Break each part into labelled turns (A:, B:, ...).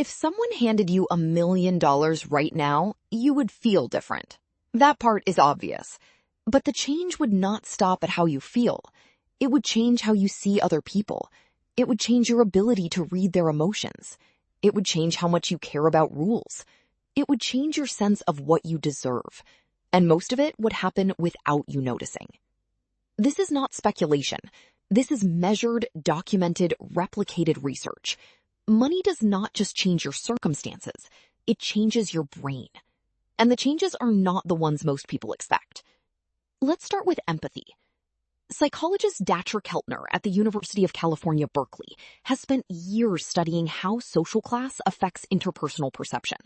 A: If someone handed you $1,000,000 right now, you would feel different. That part is obvious. But the change would not stop at how you feel. It would change how you see other people. It would change your ability to read their emotions. It would change how much you care about rules. It would change your sense of what you deserve. And most of it would happen without you noticing. This is not speculation. This is measured, documented, replicated research. Money does not just change your circumstances, it changes your brain. And the changes are not the ones most people expect. Let's start with empathy. Psychologist Dacher Keltner at the University of California, Berkeley, has spent years studying how social class affects interpersonal perception.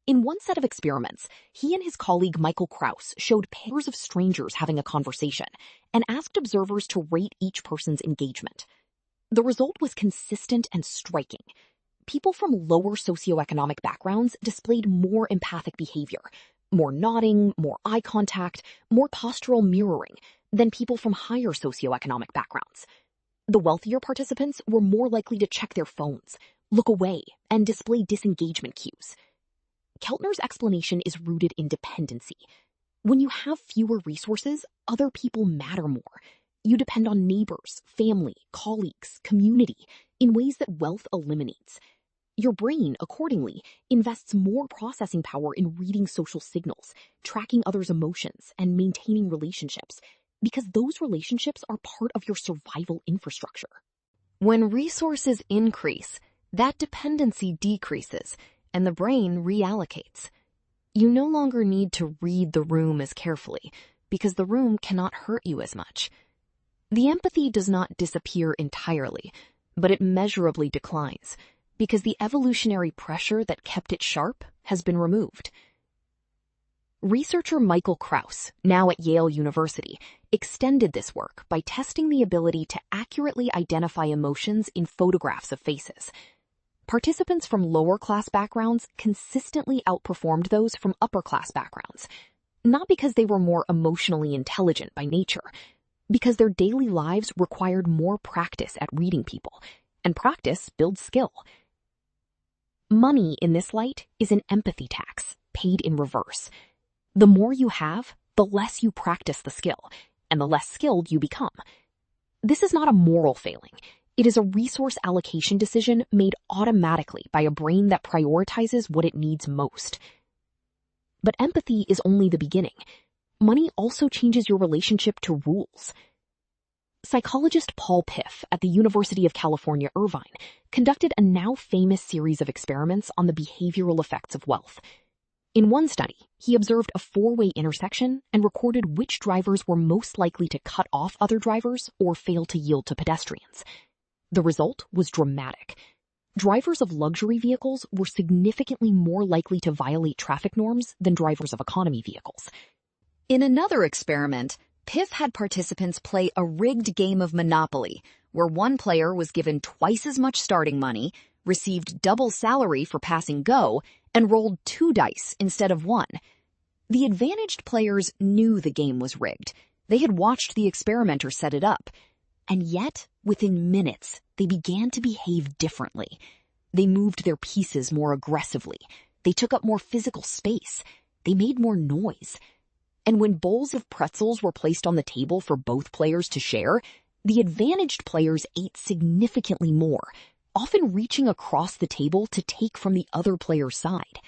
A: In one set of experiments, he and his colleague Michael Krauss showed pairs of strangers having a conversation and asked observers to rate each person's engagement. The result was consistent and striking. People from lower socioeconomic backgrounds displayed more empathic behavior, more nodding, more eye contact, more postural mirroring than people from higher socioeconomic backgrounds. The wealthier participants were more likely to check their phones, look away, and display disengagement cues. Keltner's explanation is rooted in dependency. When you have fewer resources, other people matter more. You depend on neighbors, family, colleagues, community, in ways that wealth eliminates. Your brain, accordingly, invests more processing power in reading social signals, tracking others' emotions, and maintaining relationships, because those relationships are part of your survival infrastructure. When resources increase, that dependency decreases, and the brain reallocates. You no longer need to read the room as carefully, because the room cannot hurt you as much. The empathy does not disappear entirely, but it measurably declines, because the evolutionary pressure that kept it sharp has been removed. Researcher Michael Krauss, now at Yale University, extended this work by testing the ability to accurately identify emotions in photographs of faces. Participants from lower-class backgrounds consistently outperformed those from upper-class backgrounds, not because they were more emotionally intelligent by nature, because their daily lives required more practice at reading people, and practice builds skill. Money, in this light, is an empathy tax, paid in reverse. The more you have, the less you practice the skill, and the less skilled you become. This is not a moral failing. It is a resource allocation decision made automatically by a brain that prioritizes what it needs most. But empathy is only the beginning. Money also changes your relationship to rules. Psychologist Paul Piff at the University of California, Irvine, conducted a now famous series of experiments on the behavioral effects of wealth. In one study, he observed a four-way intersection and recorded which drivers were most likely to cut off other drivers or fail to yield to pedestrians. The result was dramatic. Drivers of luxury vehicles were significantly more likely to violate traffic norms than drivers of economy vehicles. In another experiment, Piff had participants play a rigged game of Monopoly, where one player was given twice as much starting money, received double salary for passing go, and rolled 2 dice instead of 1. The advantaged players knew the game was rigged. They had watched the experimenter set it up. And yet, within minutes, they began to behave differently. They moved their pieces more aggressively. They took up more physical space. They made more noise. And when bowls of pretzels were placed on the table for both players to share, the advantaged players ate significantly more, often reaching across the table to take from the other player's side.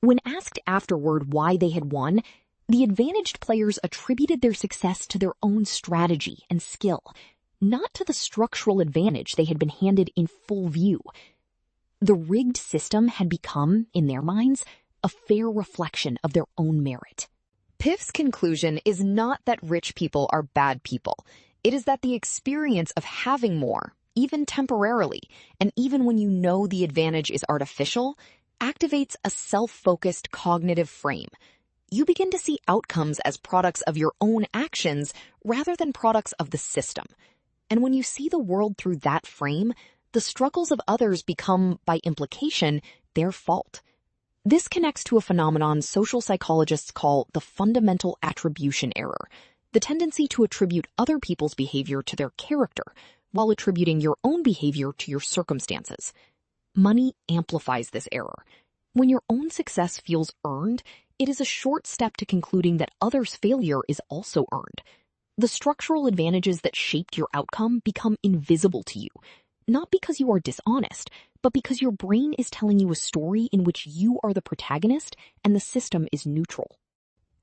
A: When asked afterward why they had won, the advantaged players attributed their success to their own strategy and skill, not to the structural advantage they had been handed in full view. The rigged system had become, in their minds, a fair reflection of their own merit. Piff's conclusion is not that rich people are bad people. It is that the experience of having more, even temporarily, and even when you know the advantage is artificial, activates a self-focused cognitive frame. You begin to see outcomes as products of your own actions rather than products of the system. And when you see the world through that frame, the struggles of others become, by implication, their fault. This connects to a phenomenon social psychologists call the fundamental attribution error, the tendency to attribute other people's behavior to their character, while attributing your own behavior to your circumstances. Money amplifies this error. When your own success feels earned, it is a short step to concluding that others' failure is also earned. The structural advantages that shaped your outcome become invisible to you, not because you are dishonest, but because your brain is telling you a story in which you are the protagonist and the system is neutral.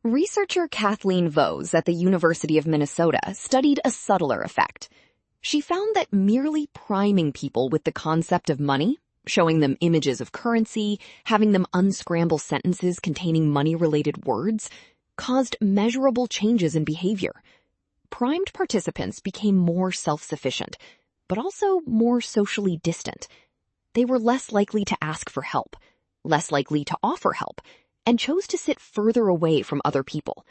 A: Researcher Kathleen Vohs at the University of Minnesota studied a subtler effect. She found that merely priming people with the concept of money, showing them images of currency, having them unscramble sentences containing money-related words, caused measurable changes in behavior. Primed participants became more self-sufficient, but also more socially distant. They were less likely to ask for help, less likely to offer help, and chose to sit further away from other people.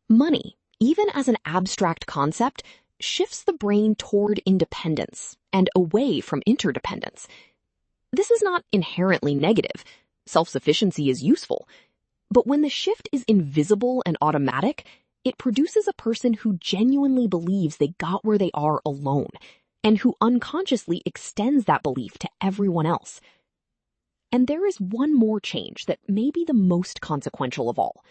A: Money, even as an abstract concept, shifts the brain toward independence and away from interdependence. This is not inherently negative. Self-sufficiency is useful. But when the shift is invisible and automatic, it produces a person who genuinely believes they got where they are alone, and who unconsciously extends that belief to everyone else. And there is one more change that may be the most consequential of all.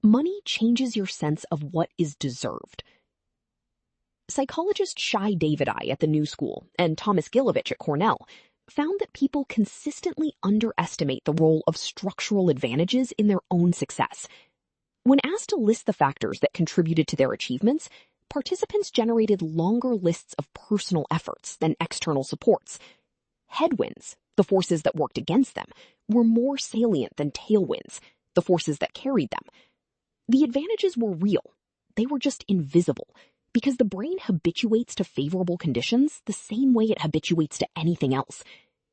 A: Money changes your sense of what is deserved. Psychologist Shai Davidai at the New School and Thomas Gilovich at Cornell found that people consistently underestimate the role of structural advantages in their own success. When asked to list the factors that contributed to their achievements, participants generated longer lists of personal efforts than external supports. Headwinds, the forces that worked against them, were more salient than tailwinds, the forces that carried them. The advantages were real. They were just invisible, because the brain habituates to favorable conditions the same way it habituates to anything else.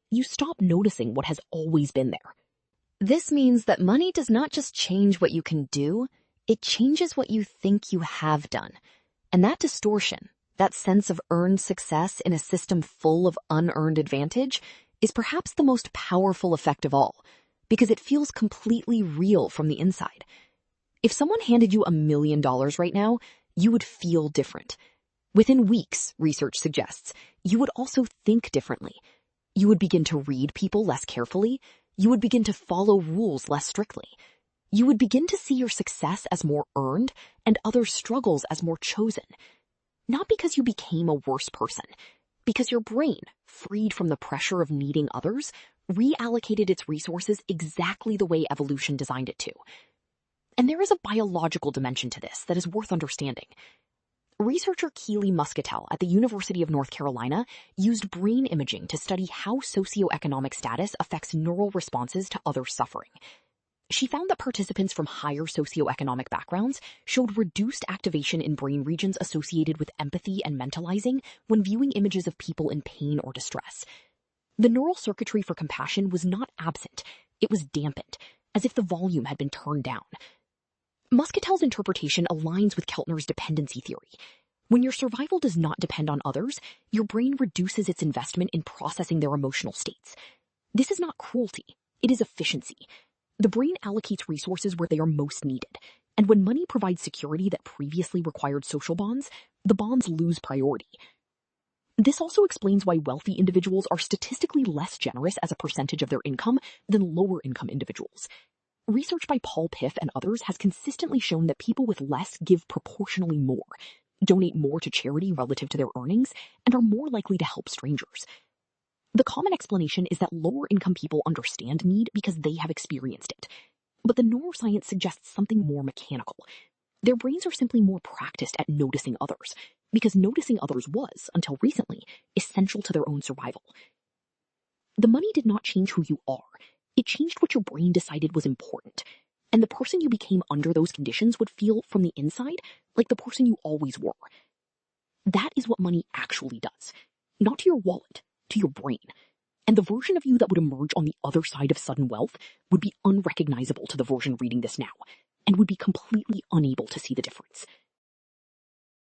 A: You stop noticing what has always been there. This means that money does not just change what you can do, it changes what you think you have done. And that distortion, that sense of earned success in a system full of unearned advantage, is perhaps the most powerful effect of all, because it feels completely real from the inside. If someone handed you $1 million right now, you would feel different. Within weeks, research suggests, you would also think differently. You would begin to read people less carefully. You would begin to follow rules less strictly. You would begin to see your success as more earned and other struggles as more chosen. Not because you became a worse person, because your brain, freed from the pressure of needing others, reallocated its resources exactly the way evolution designed it to. And there is a biological dimension to this that is worth understanding. Researcher Keely Muscatel at the University of North Carolina used brain imaging to study how socioeconomic status affects neural responses to other suffering. She found that participants from higher socioeconomic backgrounds showed reduced activation in brain regions associated with empathy and mentalizing when viewing images of people in pain or distress. The neural circuitry for compassion was not absent, it was dampened, as if the volume had been turned down. Muscatel's interpretation aligns with Keltner's dependency theory. When your survival does not depend on others, your brain reduces its investment in processing their emotional states. This is not cruelty, it is efficiency. The brain allocates resources where they are most needed, and when money provides security that previously required social bonds, the bonds lose priority. This also explains why wealthy individuals are statistically less generous as a percentage of their income than lower-income individuals. Research by Paul Piff and others has consistently shown that people with less give proportionally more, donate more to charity relative to their earnings, and are more likely to help strangers. The common explanation is that lower-income people understand need because they have experienced it. But the neuroscience suggests something more mechanical. Their brains are simply more practiced at noticing others, because noticing others was, until recently, essential to their own survival. The money did not change who you are. It changed what your brain decided was important. And the person you became under those conditions would feel, from the inside, like the person you always were. That is what money actually does. Not to your wallet, to your brain. And the version of you that would emerge on the other side of sudden wealth would be unrecognizable to the version reading this now, and would be completely unable to see the difference.